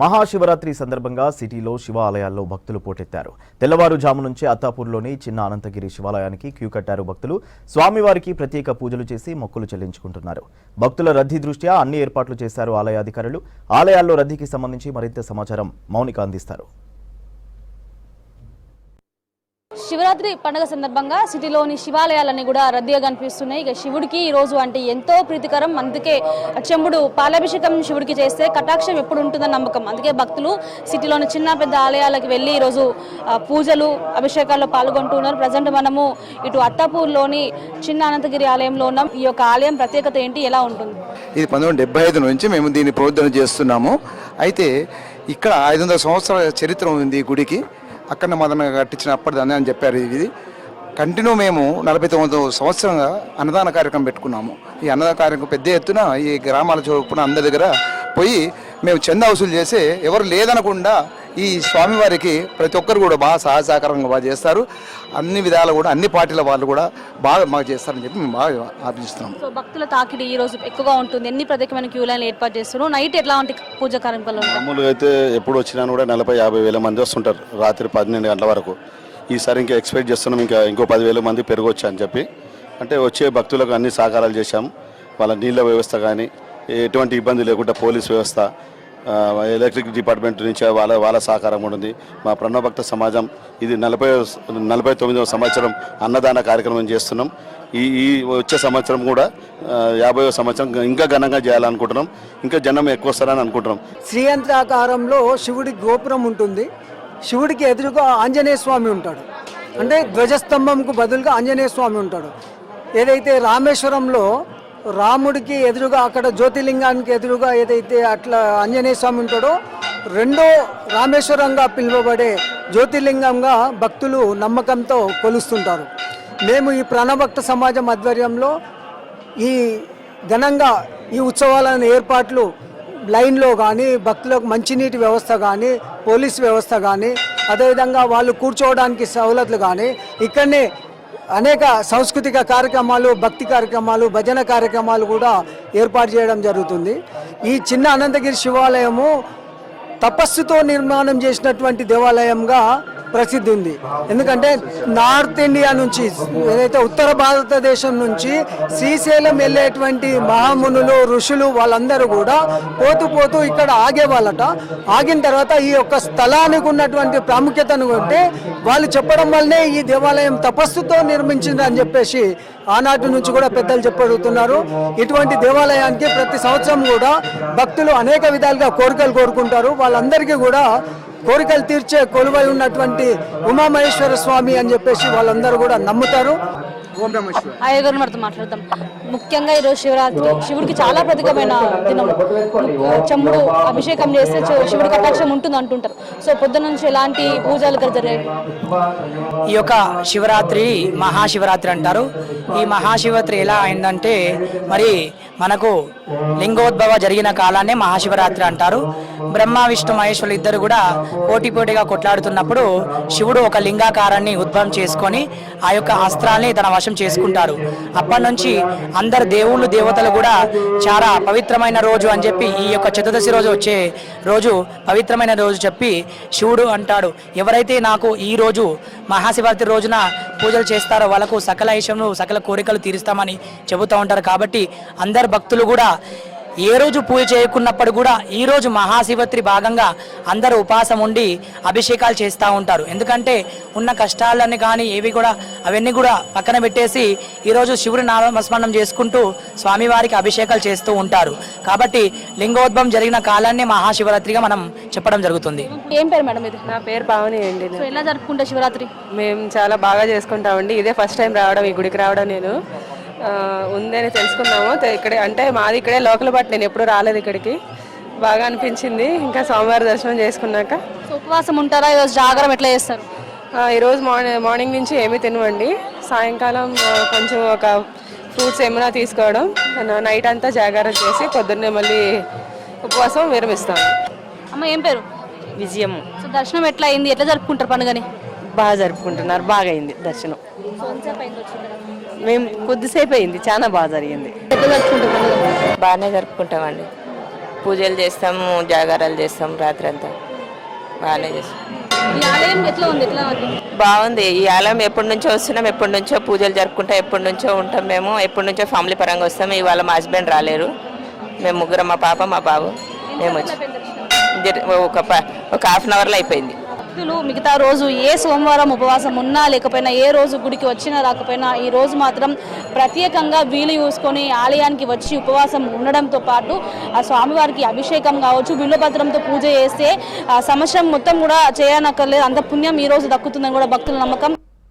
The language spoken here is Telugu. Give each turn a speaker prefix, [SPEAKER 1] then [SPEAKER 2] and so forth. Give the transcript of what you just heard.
[SPEAKER 1] మహాశివరాత్రి సందర్భంగా సిటీలో శివాలయాల్లో భక్తులు పోటెత్తారు. తెల్లవారుజాము నుంచే అత్తాపూర్లోని చిన్న అనంతగిరి శివాలయానికి క్యూ కట్టారు భక్తులు. స్వామివారికి ప్రత్యేక పూజలు చేసి మొక్కులు చెల్లించుకుంటున్నారు. భక్తుల రద్దీ దృష్ట్యా అన్ని ఏర్పాట్లు చేశారు ఆలయాధికారులు. ఆలయాల్లో రద్దీకి సంబంధించి మరింత సమాచారం మౌనిక అందిస్తారు.
[SPEAKER 2] శివరాత్రి పండుగ సందర్భంగా సిటీలోని శివాలయాలన్నీ కూడా రద్దీగా కనిపిస్తున్నాయి. ఇక శివుడికి ఈ రోజు అంటే ఎంతో ప్రీతికరం. అందుకే చెంబుడు పాలాభిషేకం శివుడికి చేస్తే కటాక్షం ఎప్పుడు ఉంటుందని నమ్మకం. అందుకే భక్తులు సిటీలోని చిన్న పెద్ద ఆలయాలకు వెళ్ళి ఈరోజు పూజలు అభిషేకాల్లో పాల్గొంటున్నారు. ప్రజెంట్ మనము ఇటు అత్తాపూర్లోని చిన్న అనంతగిరి ఆలయంలో ఉన్నాం. ఈ యొక్క ఆలయం ప్రత్యేకత ఏంటి, ఎలా ఉంటుంది?
[SPEAKER 3] ఇది 1975 నుంచి మేము దీన్ని ప్రోద్ధరణ చేస్తున్నాము. అయితే ఇక్కడ 500 సంవత్సరాల చరిత్ర ఉంది ఈ గుడికి. అక్కడ మదన కట్టించినప్పటి దాన్ని అని చెప్పారు. ఇది కంటిన్యూ మేము 49 సంవత్సరంగా అన్నదాన కార్యక్రమం పెట్టుకున్నాము. ఈ అన్నదాన కార్యక్రమం పెద్ద ఎత్తున ఈ గ్రామాల చొప్పున అందరి దగ్గర పోయి మేము చందా వసూలు చేసి ఎవరు లేదనకుండా ఈ స్వామివారికి ప్రతి ఒక్కరు కూడా బాగా సహకారంగా బాగా చేస్తారు. అన్ని విధాలు కూడా అన్ని పార్టీల వాళ్ళు కూడా బాగా మాకు చేస్తారని చెప్పి మేము బాగా ఆలోచిస్తున్నాం.
[SPEAKER 2] సో భక్తుల తాకిడి ఈ రోజు ఎక్కువగా ఉంటుంది. ఎన్ని ప్రత్యేకమైన క్యూ లైన్లు ఏర్పాటు చేస్తున్నారు? నైట్ ఎట్లా ఉంటుంది పూజ కార్యక్రమాలు?
[SPEAKER 4] మామూలుగా అయితే ఎప్పుడు వచ్చినా కూడా 40-50 వేల మంది వస్తుంటారు రాత్రి 12 గంటల వరకు. ఈసారి ఇంకా ఎక్స్పెక్ట్ చేస్తున్నాం ఇంకో 10,000 మంది పెరగవచ్చు అని చెప్పి. అంటే వచ్చే భక్తులకు అన్ని సహకారాలు చేశాం. వాళ్ళ నీళ్ళ వ్యవస్థ కానీ ఎటువంటి ఇబ్బంది లేకుండా పోలీస్ వ్యవస్థ, ఎలక్ట్రిక్ డిపార్ట్మెంట్ నుంచి వాళ్ళ సహకారం ఉంటుంది. మా ప్రణవభక్త సమాజం ఇది 49వ సంవత్సరం అన్నదాన కార్యక్రమం చేస్తున్నాం. ఈ వచ్చే సంవత్సరం కూడా 50వ సంవత్సరం ఇంకా ఘనంగా చేయాలనుకుంటున్నాం. ఇంకా జనం ఎక్కువ వస్తారని అనుకుంటున్నాం.
[SPEAKER 5] శ్రీయంత్రాకారంలో శివుడి గోపురం ఉంటుంది. శివుడికి ఎదురుగా ఆంజనేయ స్వామి ఉంటాడు. అంటే ధ్వజస్తంభంకు బదులుగా ఆంజనేయ స్వామి ఉంటాడు. ఏదైతే రామేశ్వరంలో రాముడికి ఎదురుగా అక్కడ జ్యోతిలింగానికి ఎదురుగా ఏదైతే అట్లా ఆంజనేయ స్వామి ఉంటాడో, రెండో రామేశ్వరంగా పిలువబడే జ్యోతిలింగంగా భక్తులు నమ్మకంతో కొలుస్తుంటారు. మేము ఈ ప్రణభక్త సమాజం ఆధ్వర్యంలో ఈ ఘనంగా ఈ ఉత్సవాలను ఏర్పాట్లు లైన్లో కానీ, భక్తులకు మంచినీటి వ్యవస్థ కానీ, పోలీస్ వ్యవస్థ కానీ, అదేవిధంగా వాళ్ళు కూర్చోవడానికి సవలతులు కానీ, ఇక్కడనే అనేక సాంస్కృతిక కార్యక్రమాలు, భక్తి కార్యక్రమాలు, భజన కార్యక్రమాలు కూడా ఏర్పాటు చేయడం జరుగుతుంది. ఈ చిన్న అనంతగిరి శివాలయము తపస్సుతో నిర్మాణం చేసినటువంటి దేవాలయంగా ప్రసిద్ధి ఉంది. ఎందుకంటే నార్త్ ఇండియా నుంచి, ఏదైతే ఉత్తర భారతదేశం నుంచి శ్రీశైలం వెళ్ళేటువంటి మహామునులు, ఋషులు వాళ్ళందరూ కూడా పోతూ ఇక్కడ ఆగేవాళ్ళట. ఆగిన తర్వాత ఈ యొక్క స్థలానికి ఉన్నటువంటి ప్రాముఖ్యతను అంటే వాళ్ళు చెప్పడం వల్లనే ఈ దేవాలయం తపస్సుతో నిర్మించిందని చెప్పేసి ఆనాటి నుంచి కూడా పెద్దలు చెప్పగలుగుతున్నారు. ఇటువంటి దేవాలయానికి ప్రతి సంవత్సరం కూడా భక్తులు అనేక విధాలుగా కోరికలు కోరుకుంటారు. వాళ్ళందరికీ కూడా కోరికలు తీర్చే కొలువై ఉన్నటువంటి ఉమామహేశ్వర స్వామి అని చెప్పేసి వాళ్ళందరూ కూడా నమ్ముతారు.
[SPEAKER 2] అయ్యగారు మనతో మాట్లాడతాం. ముఖ్యంగా ఈరోజు శివరాత్రి, శివుడికి చాలా ప్రత్యేకమైన దినం. చెంబుడు అభిషేకం చేస్తే శివుడి కటాక్షం ఉంటుంది అంటుంటారు. సో పొద్దున నుంచి ఎలాంటి పూజలు జరిగాయి?
[SPEAKER 6] ఈ యొక్క శివరాత్రి మహాశివరాత్రి అంటారు. ఈ మహాశివరాత్రి ఎలా అయిందంటే, మరి మనకు లింగోద్భవ జరిగిన కాలాన్నే మహాశివరాత్రి అంటారు. బ్రహ్మ విష్ణు మహేశ్వరులు ఇద్దరు కూడా పోటీగా కొట్లాడుతున్నప్పుడు శివుడు ఒక లింగాకారాన్ని ఉద్భవం చేసుకొని ఆ యొక్క అస్త్రాల్ని తన వశం చేసుకుంటారు. అప్పటి నుంచి అందరు దేవుళ్ళు దేవతలు కూడా చాలా పవిత్రమైన రోజు అని చెప్పి ఈ యొక్క చతుర్దశి రోజు వచ్చే రోజు పవిత్రమైన రోజు చెప్పి శివుడు అంటాడు, ఎవరైతే నాకు ఈ రోజు మహాశివరాత్రి రోజున పూజలు చేస్తారో వాళ్ళకు సకల ఐశ్వర్యములు, సకల కోరికలు తీరుస్తామని చెబుతూ ఉంటారు. కాబట్టి అందరు భక్తులు కూడా ఏ రోజు పూజ చేయకున్నప్పుడు కూడా ఈ రోజు మహాశివరాత్రి భాగంగా అందరూ ఉపవాసం ఉండి అభిషేకాలు చేస్తూ ఉంటారు. ఎందుకంటే ఉన్న కష్టాలన్నీ కానీ అవన్నీ కూడా పక్కన పెట్టేసి ఈరోజు శివుడి నామస్మరణం చేసుకుంటూ స్వామివారికి అభిషేకాలు చేస్తూ ఉంటారు. కాబట్టి లింగోద్భవం జరిగిన కాలాన్ని మహాశివరాత్రిగా మనం చెప్పడం జరుగుతుంది.
[SPEAKER 2] ఏం పేరు మేడం ఇది?
[SPEAKER 7] నా పేరు పావని అండి.
[SPEAKER 2] ఎలా జరుపుకుంటే శివరాత్రి?
[SPEAKER 7] మేము చాలా బాగా చేసుకుంటామండి. ఇదే ఫస్ట్ టైం రావడం, ఈ గుడికి రావడం. నేను ఉందని తెలుసుకున్నాము. ఇక్కడే అంటే మాది ఇక్కడే లోకల్, బట్ నేను ఎప్పుడు రాలేదు ఇక్కడికి. బాగా అనిపించింది. ఇంకా సోమవారం దర్శనం చేసుకున్నాక.
[SPEAKER 2] ఉపవాసం ఉంటారా? ఈరోజు జాగారం ఎట్లా చేస్తారు?
[SPEAKER 7] ఈరోజు మార్నింగ్ నుంచి ఏమీ తినవండి. సాయంకాలం కొంచెం ఒక ఫ్రూట్స్ ఏమైనా తీసుకోవడం, నైట్ అంతా జాగారం చేసి పొద్దున్నే మళ్ళీ ఉపవాసం విరమిస్తాము.
[SPEAKER 2] అమ్మ ఏం పేరు?
[SPEAKER 7] విజయం.
[SPEAKER 2] సో దర్శనం ఎట్లా అయింది? ఎట్లా జరుపుకుంటారు పండుగని?
[SPEAKER 7] బాగా జరుపుకుంటున్నారు. బాగా అయింది దర్శనం. మేము కొద్దిసేపు అయింది, చాలా బాగా జరిగింది.
[SPEAKER 2] ఎట్లా జరుపుకుంటారు?
[SPEAKER 8] బాగానే జరుపుకుంటామండి. పూజలు చేస్తాము, జాగారాలు చేస్తాం, రాత్రి అంతా బాగానే చేస్తాం.
[SPEAKER 2] ఈ ఆలయం ఎట్లా ఉంది? ఎట్లా ఉంది?
[SPEAKER 8] బాగుంది. ఈ ఆలయం ఎప్పటి నుంచో వస్తున్నాం, ఎప్పటి నుంచో పూజలు జరుపుకుంటాం, ఎప్పటి నుంచో ఉంటాం. మేము ఎప్పటి నుంచో ఫ్యామిలీ పరంగా వస్తాం. ఇవాళ మా హస్బెండ్ రాలేరు, మేము ముగ్గురం, మా పాప మా బాబు, మేము వచ్చి ఒక హాఫ్ అన్ అవర్లో అయిపోయింది.
[SPEAKER 2] భక్తులు మిగతా రోజు ఏ సోమవారం ఉపవాసం ఉన్నా లేకపోయినా, ఏ రోజు గుడికి వచ్చినా రాకపోయినా, ఈ రోజు మాత్రం ప్రత్యేకంగా వీలు చూసుకొని ఆలయానికి వచ్చి ఉపవాసం ఉండడంతో పాటు ఆ స్వామివారికి అభిషేకం కావచ్చు, బిల్వపత్రంతో పూజ చేస్తే ఆ సంవత్సరం మొత్తం కూడా చేయనక్కర్లేదు, అంత పుణ్యం ఈ రోజు దక్కుతుందని కూడా భక్తుల నమ్మకం.